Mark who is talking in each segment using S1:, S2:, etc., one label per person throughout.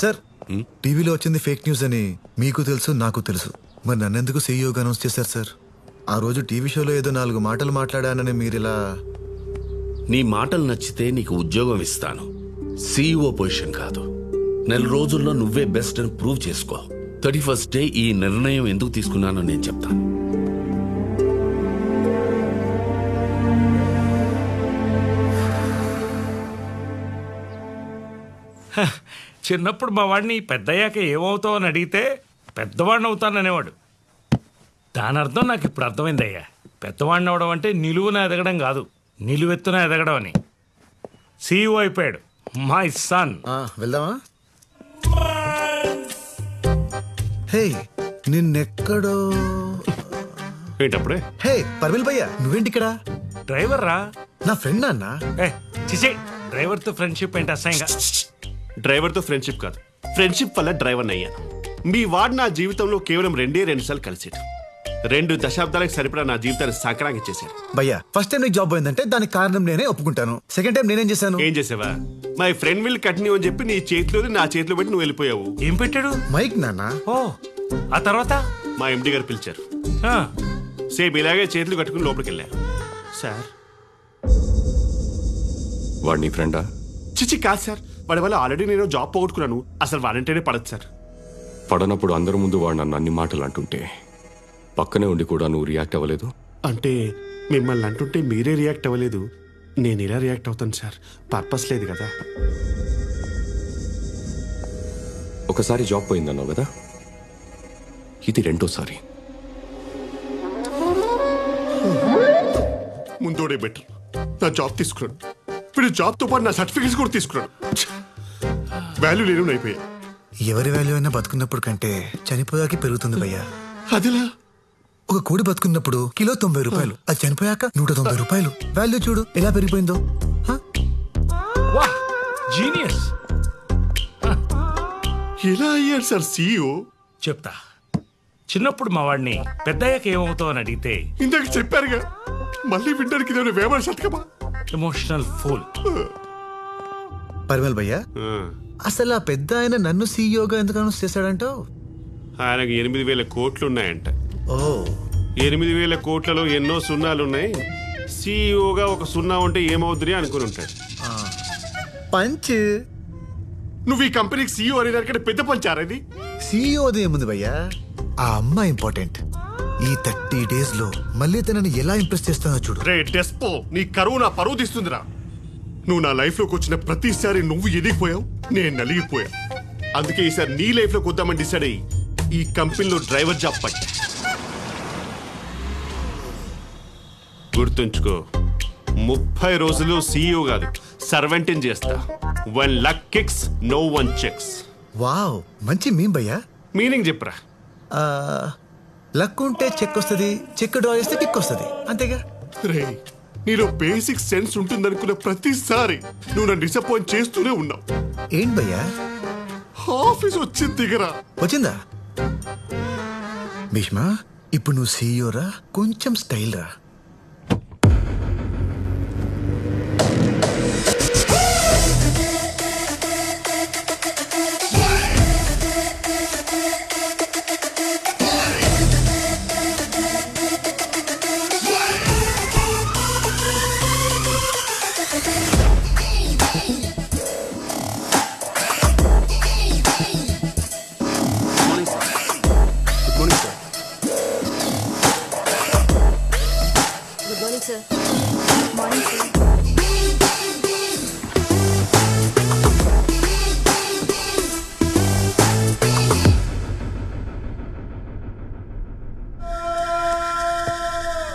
S1: Sir టీవీలో వచ్చింది fake news అని మీకు తెలుసు, నాకు తెలుసు. మరి నన్నెందుకు సీఈఓగా అనౌన్స్ చేశారు సార్? ఆ రోజు టీవీ షోలో ఏదో 4 మాటలు మాట్లాడానని మీరిలా...
S2: నీ మాటలు నచ్చితే నీకు ఉద్యోగం ఇస్తాను, సీఈఓ పొజిషన్ కాదు. 4 రోజుల్లో నువ్వే బెస్ట్ అని ప్రూవ్ చేసుకో. 31st డే ఈ నిర్ణయం ఎందుకు తీసుకున్నానో నేను చెప్తాను.
S3: చిన్నప్పుడు మా వాడిని పెద్దయ్యాక ఏమవుతావు అని అడిగితే పెద్దవాడిని అవుతాననేవాడు. దాని అర్థం నాకు ఇప్పుడు అర్థమైందయ్యా. పెద్దవాడిని అవడం అంటే నిలువున ఎదగడం కాదు, నిలువెత్తున ఎదగడం అని. సీఈఓ అయిపోయాడు మై సన్.
S1: వెళ్దామా? హే, నిన్నెక్కడో...
S2: ఏంటప్పుడే?
S1: హే పర్విల్ భయ్యా, నువ్వేంటి ఇక్కడ?
S3: డ్రైవర్ రా.
S1: నా ఫ్రెండ్ అన్నా.
S3: చిచే, డ్రైవర్తో ఫ్రెండ్షిప్ ఏంటి అసహ్యంగా?
S4: డ్రైవర్తో ఫ్రెండ్షిప్ కాదు, ఫ్రెండ్షిప్ వల్ల డ్రైవర్ని అయ్యాను. మీ వాడు నా జీవితంలో కేవలం 2 సార్లు కలిసాడు. 2 దశాబ్దాలకు సరిపడా నా జీవితాన్ని సంక్రాంతి చేశాడు.
S1: భయ్యా, ఫస్ట్ టైం నీకు జాబ్ పోయిందంటే దానికి కారణం నేనే ఒప్పుకుంటాను. సెకండ్ టైం నేనేం చేశాను?
S4: ఏం చేసావా? మై ఫ్రెండ్ విల్ కంటిన్యూ అని చెప్పి నీ చేతిలో నా చేతిలో పెట్టి నువ్వు వెళ్ళిపోయావు.
S3: ఏం పెట్టాడు?
S1: మైక్ నాన్న.
S3: ఓ, ఆ తర్వాత
S4: మా ఎండి గారు పిలిచారు. సేమ్ ఇలాగే చేతులు కట్టుకుని లోపలికి వెళ్ళారు. సార్,
S5: వాడు నీ ఫ్రెండా?
S4: చిచి కాదు సార్, వాడి వల్ల ఆల్రెడీ నేను జాబ్ పోగొట్టుకున్నాను. అసలు వాడంటేనే పడదు సార్.
S5: పడనప్పుడు అందరి ముందు వాడు నన్ను అన్ని మాటలు అంటుంటే పక్కనే ఉండి కూడా నువ్వు రియాక్ట్ అవ్వలేదు.
S4: అంటే మిమ్మల్ని అంటుంటే మీరే రియాక్ట్ అవ్వలేదు, నేను ఇలా రియాక్ట్ అవుతాను సార్. పర్పస్ లేదు కదా.
S5: ఒకసారి జాబ్ పోయిందన్నావు కదా, ఇది 2వ సారి.
S4: ముందోడే బెటర్. నా జాబ్ తీసుకున్నాను, వీడు జాబ్తో పాటు నా సర్టిఫికేట్స్ కూడా తీసుకున్నాను. వాల్యూ లేని అయిపోయా.
S1: ఎవరి వాల్యూ అయినా బతుకున్నప్పుడు కంటే చనిపోయాక పెరుగుతుంది భయ్యా.
S4: అదిలా?
S1: ఒక కోడి బతుకున్నప్పుడు కిలో 90 రూపాయలు, అది చనిపోయాక 190 రూపాయలు. వాల్యూ చూడు ఎలా పెరిగిపోయిందో.
S3: జీనియస్.
S4: ఎలా అయ్యాడు సార్ సీఈఓ?
S3: చెప్తా. చిన్నప్పుడు మా వాడిని పెద్దయ్యాక ఏమవుతావు అని అడిగితే...
S4: ఇందాక చెప్పారుగా, మళ్ళీ వినడానికి ఇదేమైనా వేమన శతకమా?
S3: Emotional fool.
S1: పర్వల్ భయ్యా, అసలు ఆ పెద్ద ఆయన నన్ను సీఈఓగా ఎందుకు అనౌన్స్ చేశాడంటావు?
S4: ఆయనకు 8,000 కోట్లు ఉన్నాయంట.
S1: ఓ,
S4: 8,000 కోట్లలో ఎన్నో సున్నాలున్నాయి. సీఈఓగా ఒక సున్నా ఉంటే ఏమవుతుంది అనుకుని ఉంటాడు.
S1: పంచ్.
S4: నువ్వు ఈ కంపెనీకి సీఈఓ అనేదానికంటే పెద్ద పంచారా ఇది?
S1: సీఈఓది ఏముంది భయ్యా, ఆ అమ్మాయి ఇంపార్టెంట్. ఈ 30 days లో మళ్ళీ తనని ఎలా ఇంప్రెస్ చేస్తానో చూడు.
S4: రే డెస్పో, నీ కరువు నా పరువు తీస్తుందిరా. నువ్వు నా లైఫ్ లోకి వచ్చిన ప్రతిసారి నువ్వు ఎదిగిపోయావు, నేను నలిగిపోయా. అందుకే ఈసారి నీ లైఫ్ లోకి వద్దామని డిసైడ్ అయ్యి ఈ కంపెనీలో డ్రైవర్ జాబ్ పట్టా. గుర్తుంచుకో, 30 రోజులు సీఈఓ కాదు, సర్వెంటింగ్ చేస్తా. 1 lakh kicks, no 1 checks.
S1: Wow, మంచి మీమ్ భయ్యా.
S4: మీనింగ్ చెప్పరా?
S1: లక్ ఉంటే చెక్ వస్తుంది, చెక్ డ్రా చేస్తే టిక్ వస్తుంది, అంతేగా.
S4: రే, నీలో బేసిక్ సెన్స్ ఉంటుందనుకున్న ప్రతిసారి నువ్వు నన్ను డిసప్పాయింట్ చేస్తూనే ఉన్నావు.
S1: ఏంటి భయ్యా?
S4: ఆఫీస్ వచ్చింది దిగరా.
S1: వచ్చిందా? భీష్మా, ఇప్పుడు నువ్వు సీఈఓ రా, కొంచెం స్టైల్ రా.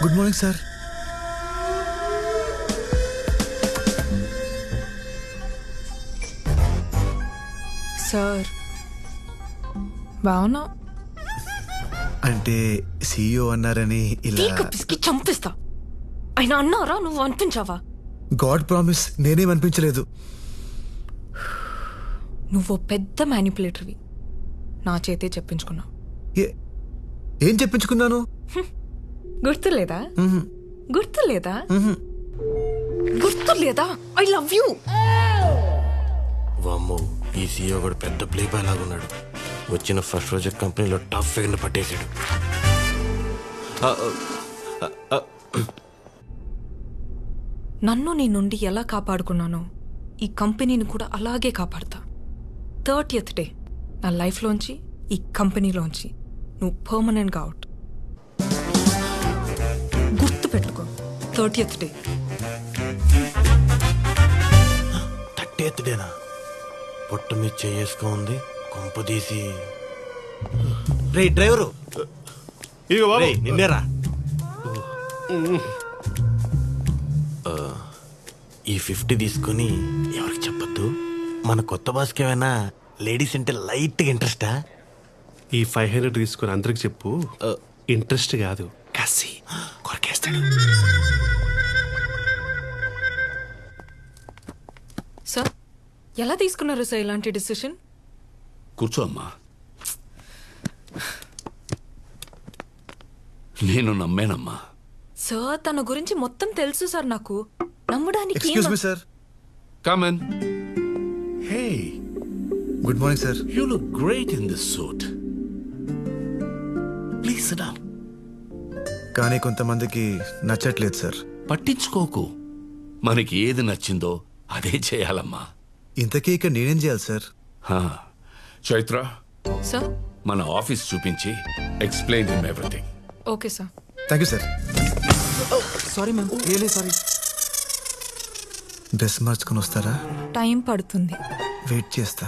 S1: Good morning sir.
S6: సార్ బావునా?
S1: అంటే సీఈఓ అన్నారని ఇలా
S6: చంపిస్తా. ఆయన అన్నారా, నువ్వు అనిపించావా?
S1: God promise, నేనేమనిపించలేదు.
S6: నువ్వు పెద్ద మ్యానిపులేటర్వి. నా చేతే చెప్పించుకున్నావు.
S1: ఏం చెప్పించుకున్నాను?
S6: గుర్తులేదా? గుర్తులేదా? గుర్తులేదా? I love you.
S7: వామ్మో, ఈ సీఈఓ కూడా పెద్ద ప్లే బాయ్ లాగా ఉన్నాడు. వచ్చిన ఫస్ట్ రోజు కంపెనీలో టాప్ ఫిగర్ని పట్టేశాడు.
S6: నన్ను నీ నుండి ఎలా కాపాడుకున్నానో ఈ కంపెనీని కూడా అలాగే కాపాడతా. 30th డే నా లైఫ్లోంచి, ఈ కంపెనీలోంచి నువ్వు పర్మనెంట్గా అవుట్. గుర్తు పెట్టుకో, 30th డే.
S7: 30th డేనా? పొట్ట మీద చేసుకు ఉంది కొంపదీసి. రే డ్రైవరు,
S4: ఇదిగో బాబు.
S7: నిన్నేరా. ఈ 50 తీసుకుని ఎవరికి చెప్పొద్దు. మన కొత్త బాస్కి ఏమైనా లేడీస్ అంటే లైట్గా ఇంట్రెస్టా?
S4: ఈ 500 తీసుకుని అందరికి చెప్పు. ఇంట్రెస్ట్ కాదు, కసి కొరకేస్తాడు.
S6: సార్, ఎలా తీసుకున్నారు సార్ ఇలాంటి డిసిషన్?
S2: కూర్చో అమ్మా. నేను నమ్మేనమ్మా.
S6: సార్, తన గురించి మొత్తం తెలుసు సార్ నాకు. నమ్మడానికి
S1: excuse me sir.
S2: Come in. Hey,
S1: good morning sir.
S2: you look great in this suit. Please sit down.
S1: కానీ కొంతమందికి నచ్చట్లేదు సార్.
S2: పట్టించుకోకు. మనకి ఏది నచ్చిందో అదే చేయాలమ్మా.
S1: ఇంతకీ ఇక నేనేం చేయాలి సార్?
S2: హా. చైత్ర,
S6: సార్.
S2: మన ఆఫీస్ చూపించి explain him everything.
S6: Okay sir.
S1: Thank you sir.
S7: Sorry ma'am, really sorry.
S1: Dress మార్చుకొని వస్తారా?
S6: టైం పడుతుంది.
S1: వెయిట్ చేస్తా.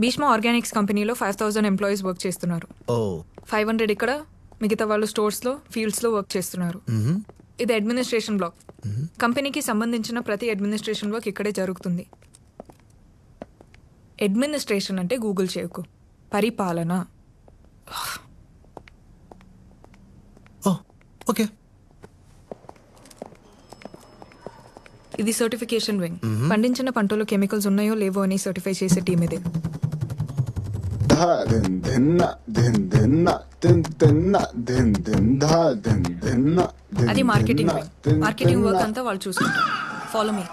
S6: భీష్మ ఆర్గానిక్స్ కంపెనీలో 5000 ఎంప్లాయీస్ వర్క్ చేస్తున్నారు.
S1: ఓ.
S6: 500 ఇక్కడ, మిగతా వాళ్ళు స్టోర్స్లో, ఫీల్డ్స్లో వర్క్ చేస్తున్నారు. ఇది అడ్మినిస్ట్రేషన్ బ్లాక్. కంపెనీకి సంబంధించిన ప్రతి అడ్మినిస్ట్రేషన్ వర్క్ ఇక్కడే జరుగుతుంది. అడ్మినిస్ట్రేషన్ అంటే గూగుల్ చేయకు, పరిపాలన.
S1: ఓ, ఓకే.
S6: ఇది సర్టిఫికేషన్ వింగ్. పండించిన పంటలో కెమికల్స్ ఉన్నాయో లేవో అని సర్టిఫై చేసే టీమ్ ఇది. అది మార్కెటింగ్ వింగ్. మార్కెటింగ్ వర్క్ అంతా వాళ్ళు చూసుకుంటారు. Follow me.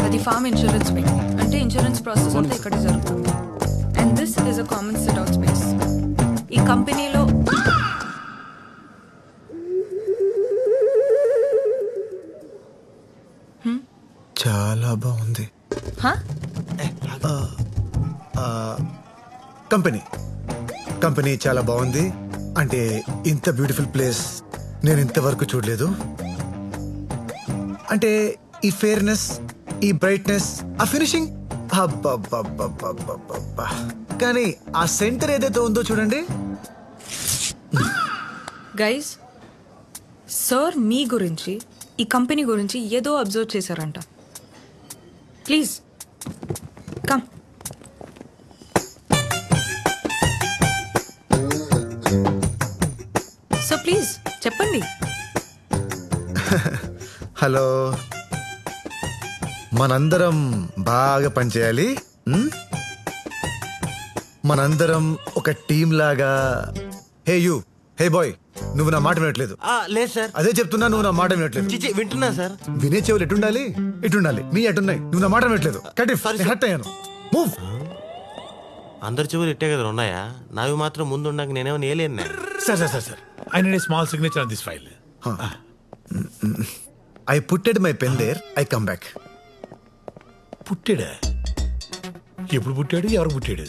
S6: అది ఫార్మ్ ఇన్సూరెన్స్ వింగ్. అంటే ఇన్సూరెన్స్ ప్రాసెస్ అంతా ఇక్కడ జరుగుతుంది. And this is a common SIT out space. ఈ కంపెనీలో
S1: చాలా బాగుంది. కంపెనీ చాలా బాగుంది. అంటే ఇంత బ్యూటిఫుల్ ప్లేస్ నేను ఇంతవరకు చూడలేదు. అంటే ఈ ఫేర్నెస్, ఈ బ్రైట్నెస్, ఆ ఫినిషింగ్, కానీ ఆ సెంటర్ ఏదైతే ఉందో చూడండి.
S6: గైస్, సార్ మీ గురించి, ఈ కంపెనీ గురించి ఏదో అబ్జర్వ్ చేశారంట. Please come. సో ప్లీజ్ చెప్పండి.
S1: హలో, మనందరం బాగా పనిచేయాలి. మనందరం ఒక టీం లాగా. హే యూ, హే బాయ్, నువ్వు నా మాట వినట్లేదు.
S7: లేదు సార్.
S1: అదే చెప్తున్నా, నువ్వు నా మాట వినట్లేదు.
S7: చిచి, వింటున్నా సార్.
S1: వినే చెవులు ఎటుండాలి? ఇటుండాలి. నీ ఎటున్నాయి? నువ్వు నా మాట వినట్లేదు. హర్ట్ అయ్యాను. మూవ్.
S7: అందరి చెవులు ఇట్టే కదా ఉన్నాయా? నావి మాత్రం ముందు ఉండక నేనేమో నేలేను.
S8: Sir, I need a small signature on this file.
S1: I putted my pen there. I come back.
S8: పుట్టాడా? ఎప్పుడు పుట్టాడు? ఎవరు పుట్టాడు?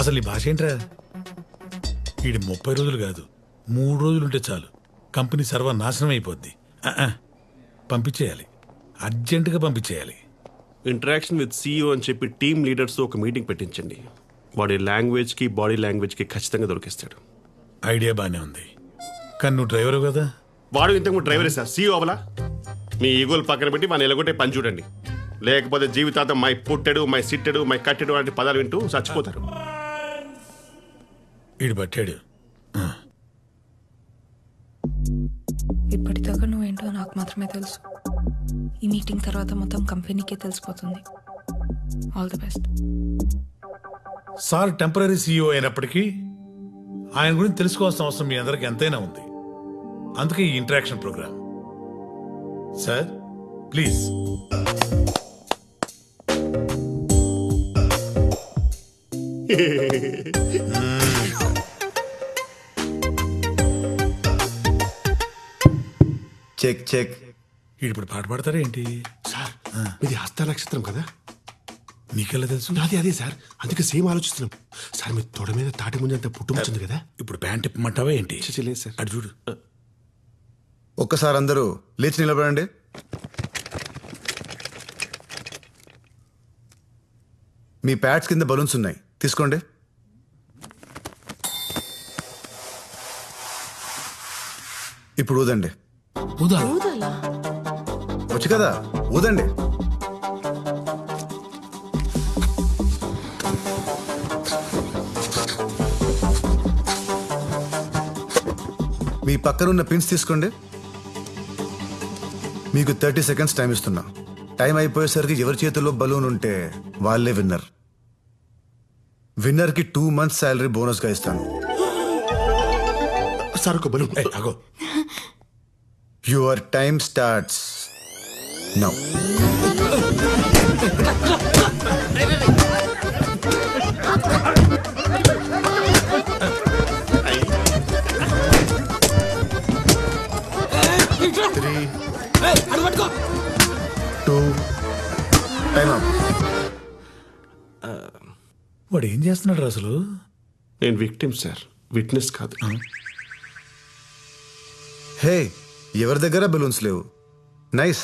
S8: అసలు ఈ భాష ఏంట్రా? వీడి 30 రోజులు కాదు, 3 రోజులు ఉంటే చాలు కంపెనీ సర్వనాశనం అయిపోద్ది. పంపించేయాలి, అర్జెంటుగా పంపించేయాలి.
S4: ఇంటరాక్షన్ విత్ సీఈఓ అని చెప్పి టీమ్ లీడర్స్ ఒక మీటింగ్ పెట్టించండి. వాడి లాంగ్వేజ్కి, బాడీ లాంగ్వేజ్కి ఖచ్చితంగా దొరికిస్తాడు.
S8: ఐడియా బానే ఉంది, కానీ నువ్వు డ్రైవరు కదా.
S4: వాడు ఇంతకు డ్రైవరే సార్, సీఈఓ అవలా. మీ ఈగోలు పక్కన పెట్టి మన ఎలగొట్టే పని చూడండి. లేకపోతే జీవితాంతం మై పుట్టెడు, మై సిట్టెడు, మై కట్టెడు వంటి పదాలు వింటూ చచ్చిపోతారు.
S8: వీడు పట్టాడు.
S6: ఇప్పటిదాకా నువ్వేంటో నాకు మాత్రమే తెలుసు. ఈ మీటింగ్ తర్వాత మొత్తం కంపెనీకే తెలిసిపోతుంది. All the best.
S8: Sir temporary CEO అయినప్పటికీ ఆయన గురించి తెలుసుకోవాల్సిన అవసరం మీ అందరికి ఎంతైనా ఉంది. అందుకే ఈ interaction program. Sir please.
S1: Check check.
S8: ఇప్పుడు పాట పాడతారా ఏంటి?
S4: సార్ ఇది హస్త నక్షత్రం కదా,
S8: మీకెలా తెలుసు?
S4: నాది అదే సార్, అందుకే సేమ్ ఆలోచిస్తున్నాం. సార్ మీ తొడ మీద తాటి ముంజంత పుట్టుమచ్చింది కదా.
S8: ఇప్పుడు ప్యాంట్ ఇప్పమంటావా ఏంటి?
S4: లేదు సార్.
S8: అటు చూడు.
S1: ఒక్కసారి అందరూ లేచి నిలబడండి. మీ ప్యాడ్స్ కింద బలూన్స్ ఉన్నాయి, తీసుకోండి. ఇప్పుడు ఊదండి. వచ్చు కదా, ఊదండి. మీ పక్కనున్న పిన్స్ తీసుకోండి. మీకు 30 seconds టైం ఇస్తున్నా. టైం అయిపోయేసరికి ఎవరి చేతుల్లో బలూన్ ఉంటే వాళ్ళే విన్నర్. విన్నర్కి 2 months శాలరీ బోనస్గా ఇస్తాను.
S4: సార్ ఒక బలూన్.
S8: అగో,
S1: యువర్ టైమ్ స్టార్ట్స్ నౌ.
S8: వాడు ఏం చేస్తున్నాడు అసలు?
S4: నేను విక్టిమ్ సార్, విట్నెస్ కాదు.
S1: హే, ఎవరి దగ్గర బలూన్స్ లేవు. నైస్.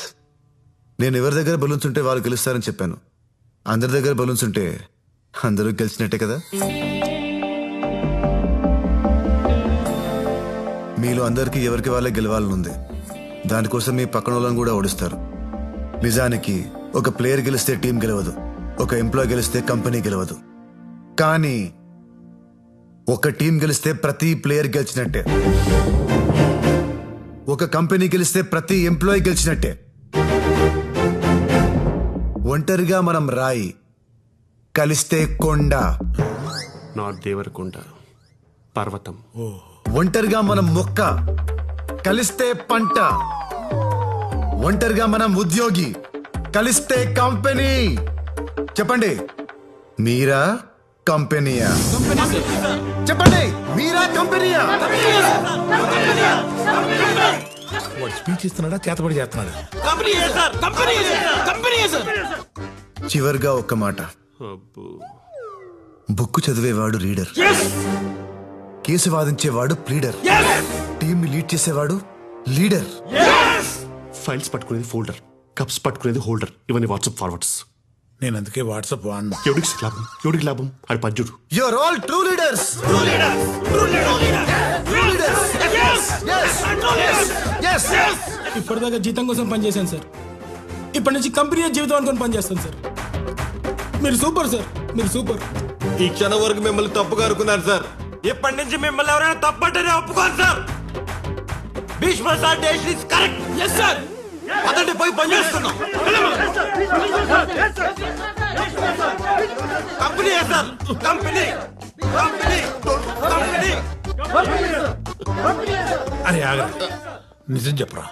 S1: నేను ఎవరి దగ్గర బలూన్స్ ఉంటే వాళ్ళు గెలుస్తారని చెప్పాను. అందరి దగ్గర బలూన్స్ ఉంటే అందరూ గెలిచినట్టే కదా. మీలో అందరికీ ఎవరికి వాళ్ళే గెలవాలని ఉంది. దానికోసం మీ పక్కన వాళ్ళని కూడా ఓడిస్తారు. నిజానికి ఒక ప్లేయర్ గెలిస్తే టీం గెలవదు, ఒక ఎంప్లాయ్ గెలిస్తే కంపెనీ గెలవదు. కానీ ఒక టీం గెలిస్తే ప్రతి ప్లేయర్ గెలిచినట్టే, ఒక కంపెనీ గెలిస్తే ప్రతి ఎంప్లాయీ గెలిచినట్టే. ఒంటరిగా మనం రాయి, కలిస్తే కొండ.
S4: నాట్ దేవరకొండ, పర్వతం.
S1: ఒంటరిగా మనం మొక్క, కలిస్తే పంట. ఒంటరిగా మనం ఉద్యోగి, కలిస్తే కంపెనీ. చెప్పండి, మీరా కంపెనీయా? చెప్పండి, మీరా కంపెనీయా?
S8: వాడు స్పీచ్ ఇస్తున్నాడా, చేతబడి చేస్తున్నాడా?
S1: చివరిగా ఒక్క మాట. బుక్ చదివేవాడు రీడర్, కేసు వాదించేవాడు ప్లీడర్, టీమ్ లీడ్ చేసేవాడు లీడర్.
S4: ఫైల్స్ పట్టుకునేది ఫోల్డర్, కప్స్ పట్టుకునేది హోల్డర్. ఇవన్నీ వాట్సాప్ ఫార్వర్డ్స్.
S8: నేను అందుకే వాట్సాప్ వాడినా.
S4: ఎవడికి లాభం, ఎవడికి లాభం? అది పద్యుడు.
S1: You are all true leaders.
S9: ఇప్పటిదాకా జీతం కోసం పనిచేశాను సార్, ఇప్పటి నుంచి కంపెనీ జీవితం అనుకుని పనిచేస్తాను సార్. మీరు సూపర్ సార్, మీరు సూపర్.
S7: ఈ క్షణం వరకు మిమ్మల్ని తప్పుగా అనుకున్నాను సార్. ఇప్పటి నుంచి మిమ్మల్ని ఎవరైనా తప్పంటేనే ఒప్పుకోను sir. Bhishma sir decision is correct.
S9: Yes sir.
S7: అతడి పోయి పనిచేస్తున్నాం. Company sir, company company company.
S8: అరే ఆగరా, నిజం చెప్పరా,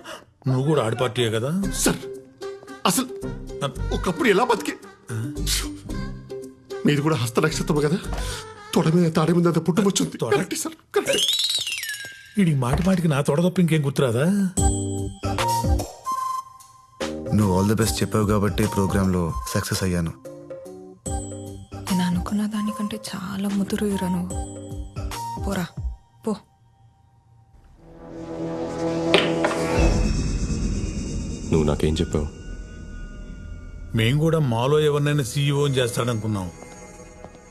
S8: నువ్వు కూడా ఆడి పార్టీయే కదా?
S4: సార్ అసలు ఒకప్పుడు ఎలా బతికి, మీది కూడా హస్త నక్షత్రం కదా, తొడ మీద తాడే మీద అంత పుట్టుమొచ్చింది. Correct sir, correct.
S8: వీడికి మాటి మాటికి నా తొడ తప్ప ఇంకేం గుర్తురాదా?
S1: నువ్వు ఆల్ ది బెస్ట్ చెప్పావు కాబట్టి ప్రోగ్రాంలో సక్సెస్ అయ్యాను.
S6: నేను అనుకున్న దానికంటే చాలా ముదురు ఇరా నువ్వు. పోరా పో.
S5: నువ్వు నాకేం చెప్పావు?
S8: మేం కూడా మాలో ఎవరినైనా సీఈఓ చేస్తాడనుకున్నాం,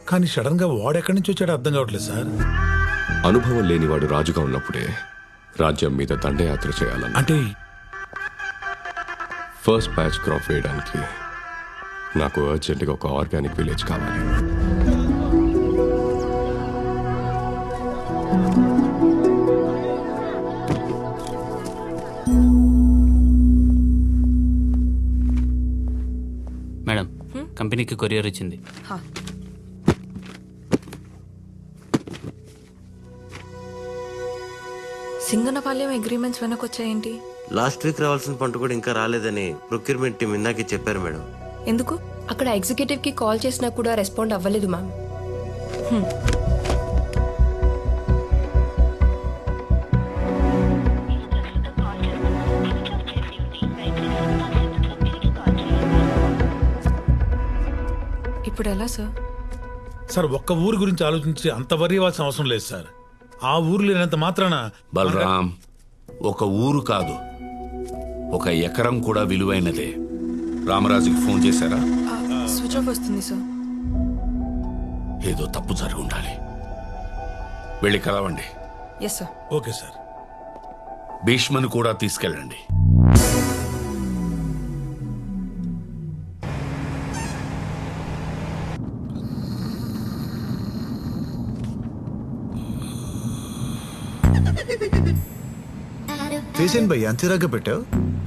S8: కానీ సడన్ గా వాడెక్కడి నుంచి వచ్చాడో అర్థం కావట్లేదు సార్.
S5: అనుభవం లేనివాడు రాజుగా ఉన్నప్పుడే రాజ్యం మీద దండయాత్ర చేయాలని.
S8: అంటే
S5: ఫస్ట్ బ్యాచ్ క్రాప్ వేయడానికి నాకు అర్జెంటుగా ఒక ఆర్గానిక్ విలేజ్ కావాలి.
S10: మేడం, కంపెనీకి కొరియర్ ఇచ్చింది.
S6: సింగనపాలెం అగ్రిమెంట్స్ వెనకొచ్చాయేంటి?
S7: లాస్ట్ వీక్ రావాల్సిన పంట కూడా ఇంకా రాలేదని ప్రొక్యూర్మెంట్ టీం ఇందాకే చెప్పారు మేడం.
S6: ఎందుకు?
S10: అక్కడ ఎగ్జిక్యూటివ్ కి కాల్ చేసినా కూడా రెస్పాండ్ అవ్వలేదు మ్యామ్.
S6: ఇప్పుడు ఎలా సార్?
S8: సార్ ఒక్క ఊరు గురించి ఆలోచించి అంత వరి ఇవ్వాల్సిన అవసరం లేదు సార్. ఆ ఊరు లేనంత మాత్రాన
S2: బలరాం, ఒక ఊరు కాదు, ఒక ఎకరం కూడా విలువైనదే. రామరాజుకి ఫోన్ చేశారా?
S6: స్విచ్ ఆఫ్ వస్తుంది సార్.
S2: ఏదో తప్పు జరిగి ఉండాలి. వెళ్ళి కలవండి.
S6: Yes sir.
S8: Okay sir.
S2: భీష్మను కూడా తీసుకెళ్ళండి.
S1: ఫేస్ ఏంటి భయ్య అంతేరాగా పెట్టావు?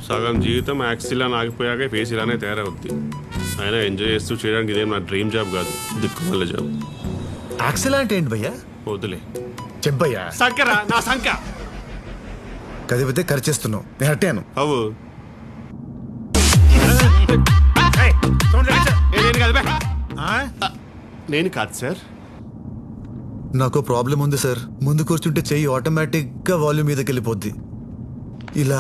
S4: సగం జీవితం యాక్సిలా ఆగిపోయాక ఫేస్ ఇలానే తయారవుద్ది. అయినా ఎంజాయ్ చేస్తూ చేయడానికి ఇదేం నా డ్రీమ్ జాబ్ కాదు, దిక్కుమల్ల జాబ్.
S1: యాక్సిల్ అంటే ఏంటి భయ్యా?
S4: వద్దులే
S1: చెప్పయ్యా.
S4: సంకరా నా సంక
S1: కదిపితే ఖర్చేస్తున్నావు. నేను అట్టాను.
S4: అవు నేను కాదు సార్.
S1: నాకు ప్రాబ్లం ఉంది సార్. ముందు కూర్చుంటే చెయ్యి ఆటోమేటిక్ గా వాల్యూమ్ మీదకి వెళ్ళిపోద్ది. ఇలా